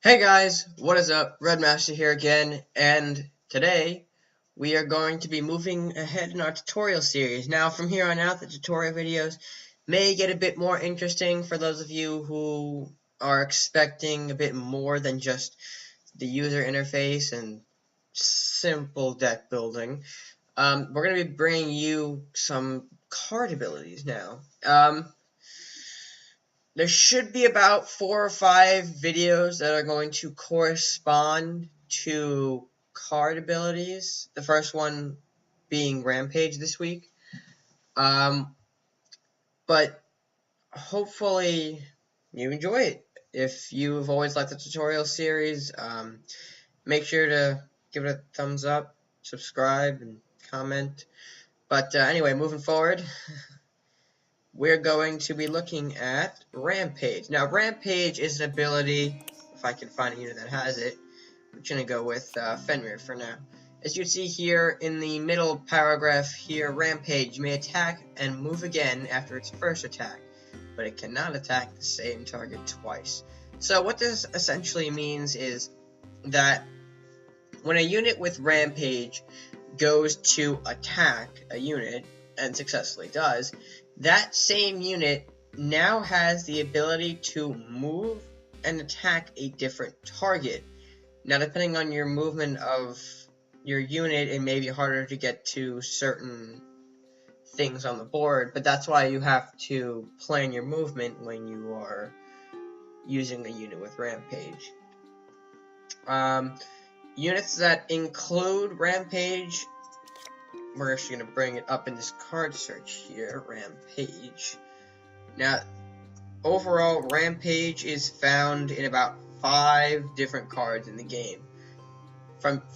Hey guys, what is up? Redmaster here again, and today we are going to be moving ahead in our tutorial series. Now, from here on out, the tutorial videos may get a bit more interesting for those of you who are expecting a bit more than just the user interface and simple deck building. We're going to be bringing you some card abilities now. There should be about 4 or 5 videos that are going to correspond to card abilities. The first one being Rampage this week. But hopefully you enjoy it. If you have always liked the tutorial series, make sure to give it a thumbs up, subscribe, and comment. But anyway, moving forward, we're going to be looking at Rampage. Now, Rampage is an ability, if I can find a unit that has it, I'm going to go with Fenrir for now. As you see here in the middle paragraph here, Rampage may attack and move again after its first attack, but it cannot attack the same target twice. So what this essentially means is that when a unit with Rampage goes to attack a unit, and successfully does, that same unit now has the ability to move and attack a different target. Now, depending on your movement of your unit, it may be harder to get to certain things on the board, but that's why you have to plan your movement when you are using a unit with Rampage. Units that include Rampage, we're actually going to bring it up in this card search here, Rampage. Now, overall, Rampage is found in about 5 different cards in the game.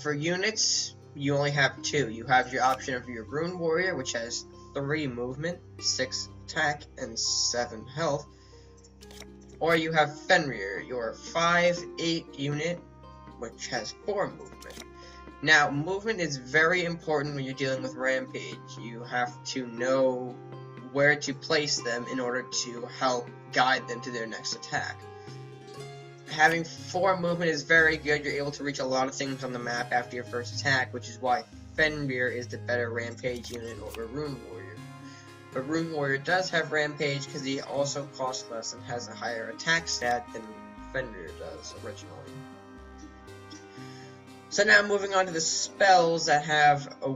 For units, you only have 2. You have your option of your Rune Warrior, which has 3 movement, 6 attack, and 7 health. Or you have Fenrir, your 5/8 unit, which has 4 movement. Now, movement is very important when you're dealing with Rampage. You have to know where to place them in order to help guide them to their next attack. Having 4 movement is very good. You're able to reach a lot of things on the map after your first attack, which is why Fenrir is the better Rampage unit over Rune Warrior. But Rune Warrior does have Rampage because he also costs less and has a higher attack stat than Fenrir does originally. So now moving on to the spells that have a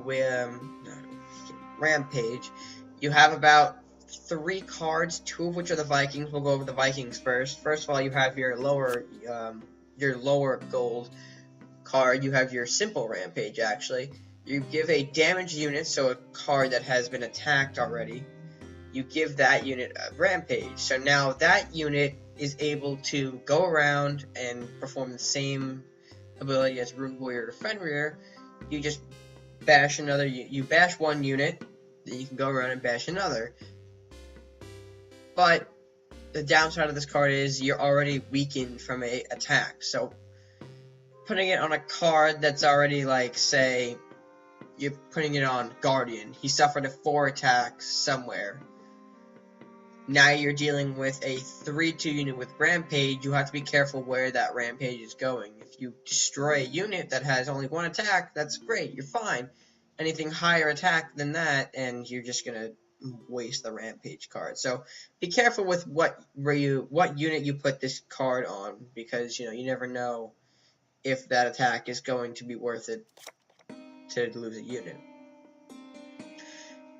Rampage, you have about 3 cards, 2 of which are the Vikings. We'll go over the Vikings first. First of all, you have your lower gold card. You have your simple Rampage, actually. You give a damaged unit, so a card that has been attacked already. You give that unit a Rampage. So now that unit is able to go around and perform the same ability as Rune Warrior or Fenrir. You just bash another. You bash one unit, then you can go around and bash another. But the downside of this card is you're already weakened from a attack. So putting it on a card that's already, like, say, you're putting it on Guardian. He suffered a 4 attack somewhere. Now you're dealing with a 3/2 unit with Rampage. You have to be careful where that Rampage is going. If you destroy a unit that has only 1 attack, that's great, you're fine. Anything higher attack than that, and you're just gonna waste the Rampage card. So be careful with what unit you put this card on, because you never know if that attack is going to be worth it to lose a unit.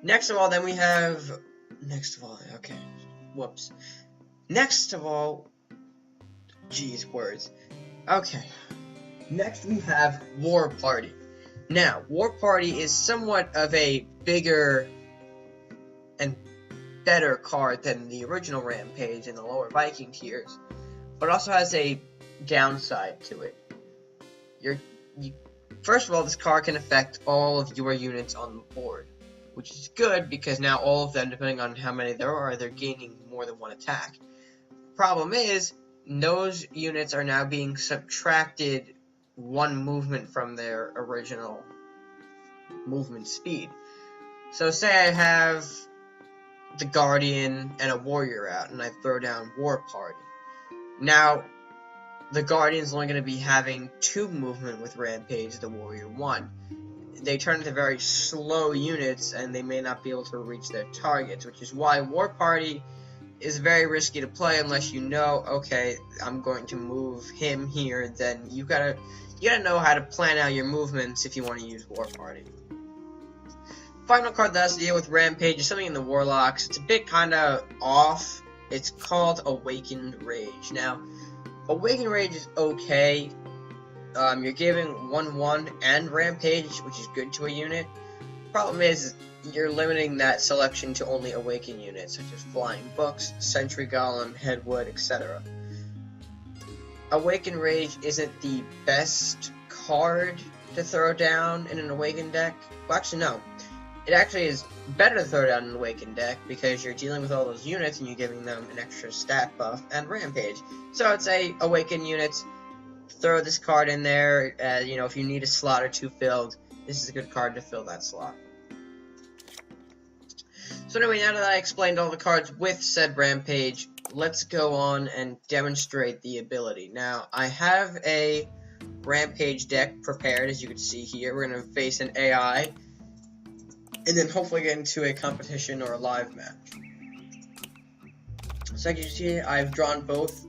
Next of all, geez, words. Okay. Next we have War Party. Now, War Party is somewhat of a bigger and better card than the original Rampage in the lower Viking tiers, but also has a downside to it. First of all, this card can affect all of your units on the board, which is good because now all of them, depending on how many there are, they're gaining more than 1 attack. Problem is, those units are now being subtracted 1 movement from their original movement speed. So say I have the Guardian and a Warrior out, and I throw down War Party. Now, the Guardian's only going to be having 2 movement with Rampage, the Warrior 1. They turn into very slow units, and they may not be able to reach their targets, which is why War Party is very risky to play unless you know, okay, I'm going to move him here. Then you gotta know how to plan out your movements if you want to use War Party. Final card that has to deal with Rampage is something in the Warlocks. It's a bit kind of off. It's called Awakened Rage. Now, Awakened Rage is okay. You're giving 1/1 and Rampage, which is good to a unit. Problem is, you're limiting that selection to only Awakened units, such as Flying Books, Sentry Golem, Headwood, etc. Awakened Rage isn't the best card to throw down in an Awakened deck. Well, actually, no. It actually is better to throw down an Awakened deck because you're dealing with all those units and you're giving them an extra stat buff and Rampage. So I'd say Awakened units, throw this card in there. If you need a slot or 2 filled, this is a good card to fill that slot. So anyway, now that I explained all the cards with said Rampage, let's go on and demonstrate the ability. Now, I have a Rampage deck prepared, as you can see here. We're going to face an AI, and then hopefully get into a competition or a live match. So as you see, I've drawn both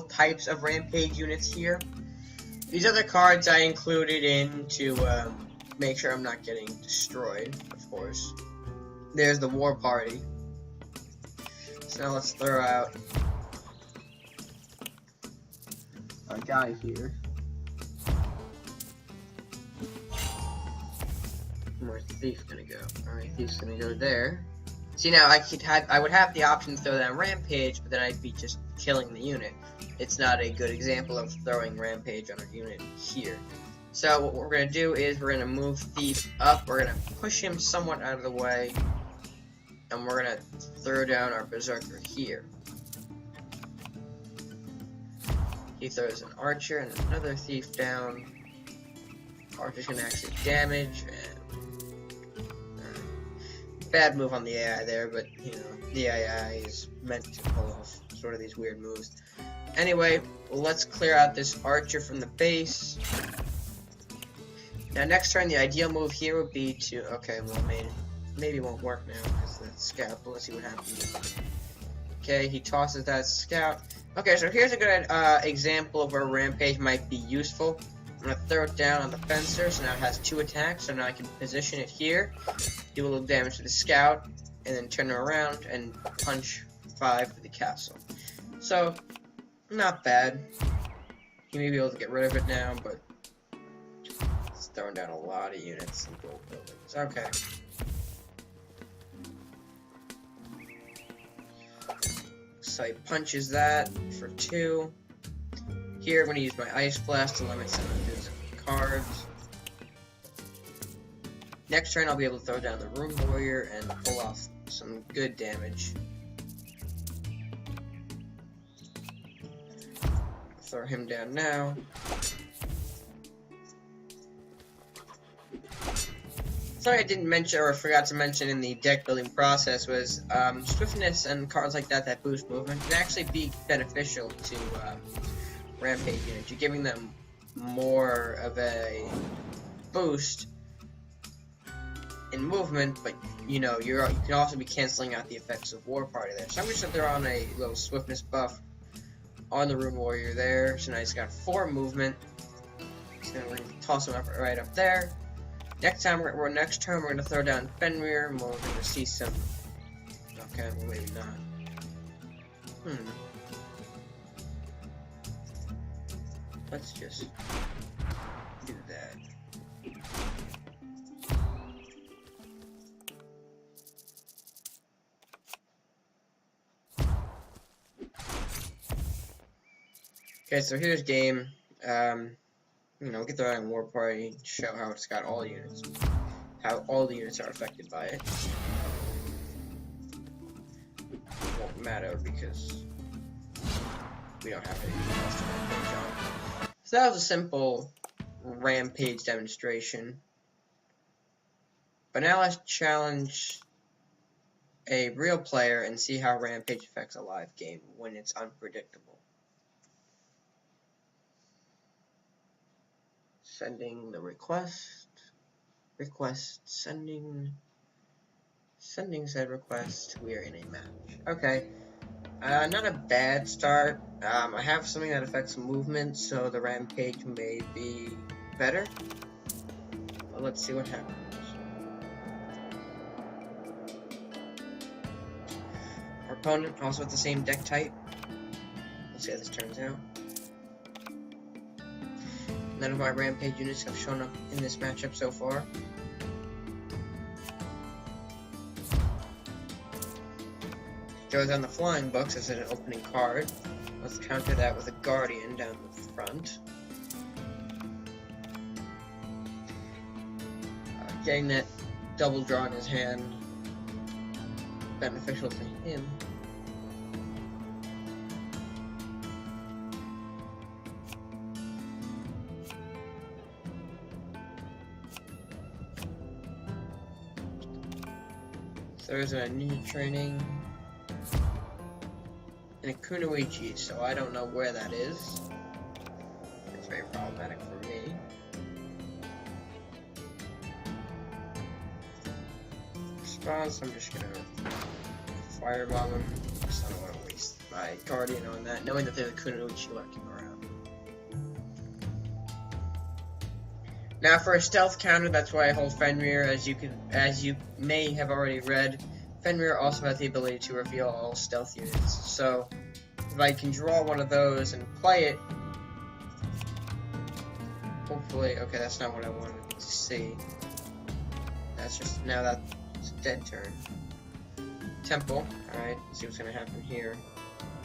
types of Rampage units here. These other cards I included in to make sure I'm not getting destroyed, of course. There's the War Party. So now let's throw out our guy here. Where's Thief gonna go? Alright, Thief's gonna go there. See, now I would have the option to throw down Rampage, but then I'd be just killing the unit. It's not a good example of throwing Rampage on a unit here. So what we're gonna do is we're gonna move Thief up. We're gonna push him somewhat out of the way, and we're gonna throw down our Berserker here. He throws an Archer and another Thief down. Archer's gonna actually damage. Bad move on the AI there, but the AI is meant to pull off sort of these weird moves. Anyway, let's clear out this Archer from the base. Now next turn, the ideal move here would be to, okay, well maybe it won't work now because the scout, but let's see what happens. Okay, he tosses that scout. Okay, so here's a good example of where Rampage might be useful. I'm going to throw it down on the fencer, so now it has 2 attacks, so now I can position it here, do a little damage to the scout, and then turn it around and punch 5 for the castle. So, not bad. You may be able to get rid of it now, but it's throwing down a lot of units and gold buildings. Okay. So he punches that for 2. Here, I'm going to use my Ice Blast to limit some of his cards. Next turn, I'll be able to throw down the Rune Warrior and pull off some good damage. Throw him down now. Something I didn't mention or forgot to mention in the deck building process was swiftness and cards like that boost movement can actually be beneficial to Rampage units. You're giving them more of a boost in movement, but you can also be canceling out the effects of War Party there. So I'm just gonna throw on a little swiftness buff on the Rune Warrior there. So now he's got 4 movement. So we're gonna toss him up right up there. Next turn we're gonna throw down Fenrir, and we're gonna see some. Okay, well maybe not. Let's just do that. Okay, so here's game. We can throw in War Party, show how it's got all units, how all the units are affected by it. It won't matter because we don't have anything else to Rampage on. So that was a simple Rampage demonstration. But now let's challenge a real player and see how Rampage affects a live game when it's unpredictable. Sending the request. Sending said request. We are in a match. Okay. Not a bad start. I have something that affects movement, so the Rampage may be better. But let's see what happens. Our opponent also with the same deck type. Let's see how this turns out. None of my Rampage units have shown up in this matchup so far. Goes on the flying books as an opening card. Let's counter that with a Guardian down the front. Getting that double draw in his hand, beneficial to him. So there's a ninja training and a Kunoichi, so I don't know where that is. It's very problematic for me. Response, I'm just gonna firebomb him. Just don't want to waste my Guardian on that, knowing that there's a Kunoichi lurking around. Now for a stealth counter, that's why I hold Fenrir. As you may have already read, Fenrir also has the ability to reveal all stealth units. So if I can draw one of those and play it, hopefully, okay, that's not what I wanted to see. That's just, now that's a dead turn. Temple, alright, see what's gonna happen here.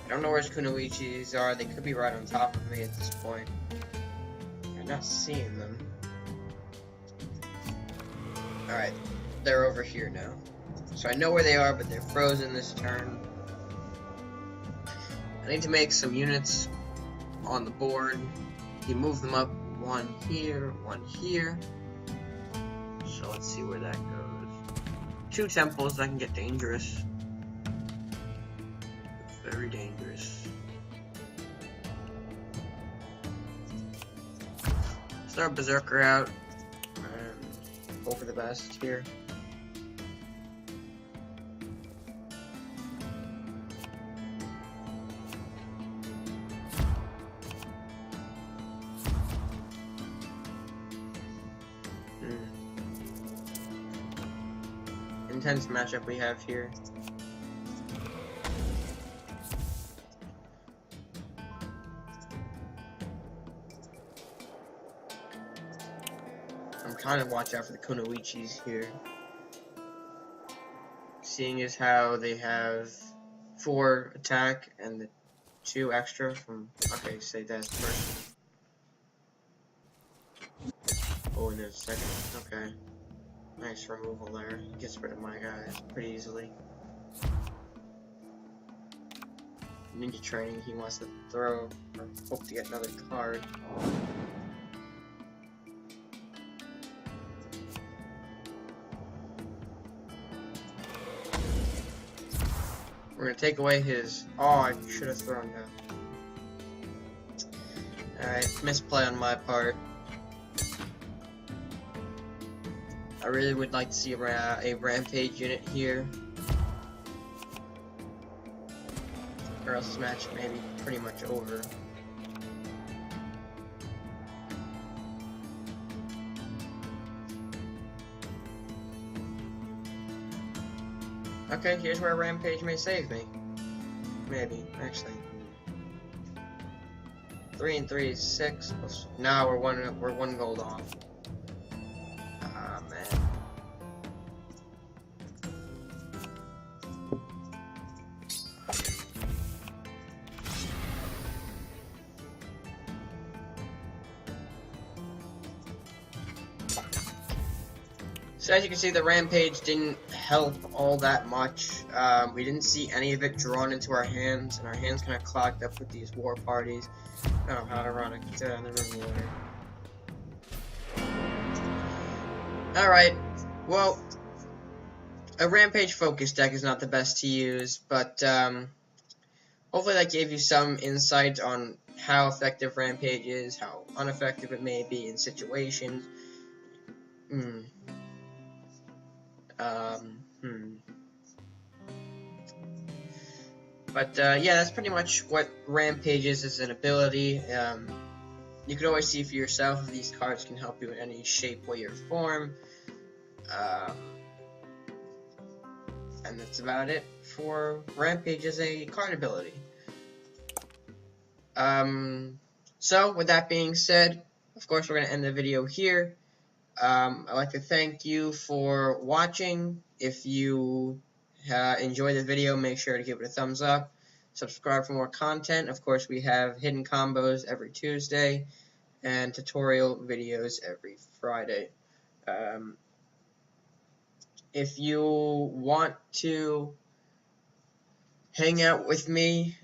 I don't know where his Kunoichis are, they could be right on top of me at this point. I'm not seeing them. Alright, they're over here now. So I know where they are, but they're frozen this turn. I need to make some units on the board. You move them up, one here, one here. So let's see where that goes. 2 temples, that can get dangerous. Very dangerous. Start Berserker out. Hope for the best here. Intense matchup we have here. I'm trying to watch out for the Kunoichis here. Seeing as how they have 4 attack and the 2 extra from, okay, say that's first. Oh, and there's a second, okay. Nice removal there. Gets rid of my guys pretty easily. Ninja training, he wants to throw, or hope to get another card. We're gonna take away his, oh, I should have thrown down. Alright, misplay on my part. I really would like to see a Rampage unit here. Or else this match may be pretty much over. Okay, here's where Rampage may save me. Maybe, actually. 3 and 3 is 6. Now we're one gold off. Ah, man. So as you can see, the Rampage didn't help all that much. We didn't see any of it drawn into our hands, and our hands kind of clogged up with these war parties. Oh, how ironic. It's in the room order. Alright, well, a Rampage focus deck is not the best to use, but hopefully that gave you some insight on how effective Rampage is, how ineffective it may be in situations. Hmm. But yeah, that's pretty much what Rampage is as an ability. You can always see for yourself if these cards can help you in any shape, way, or form. And that's about it for Rampage as a card ability. So, with that being said, of course, we're going to end the video here. I'd like to thank you for watching. If you enjoyed the video, make sure to give it a thumbs up. Subscribe for more content. Of course, we have hidden combos every Tuesday and tutorial videos every Friday. If you want to hang out with me,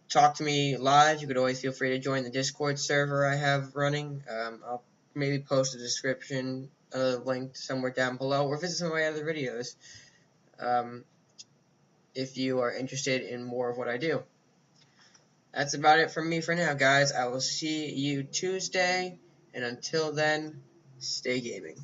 talk to me live, you could always feel free to join the Discord server I have running. I'll maybe post a description, a link somewhere down below, or visit some of my other videos if you are interested in more of what I do. That's about it from me for now, guys. I will see you Tuesday, and until then, stay gaming.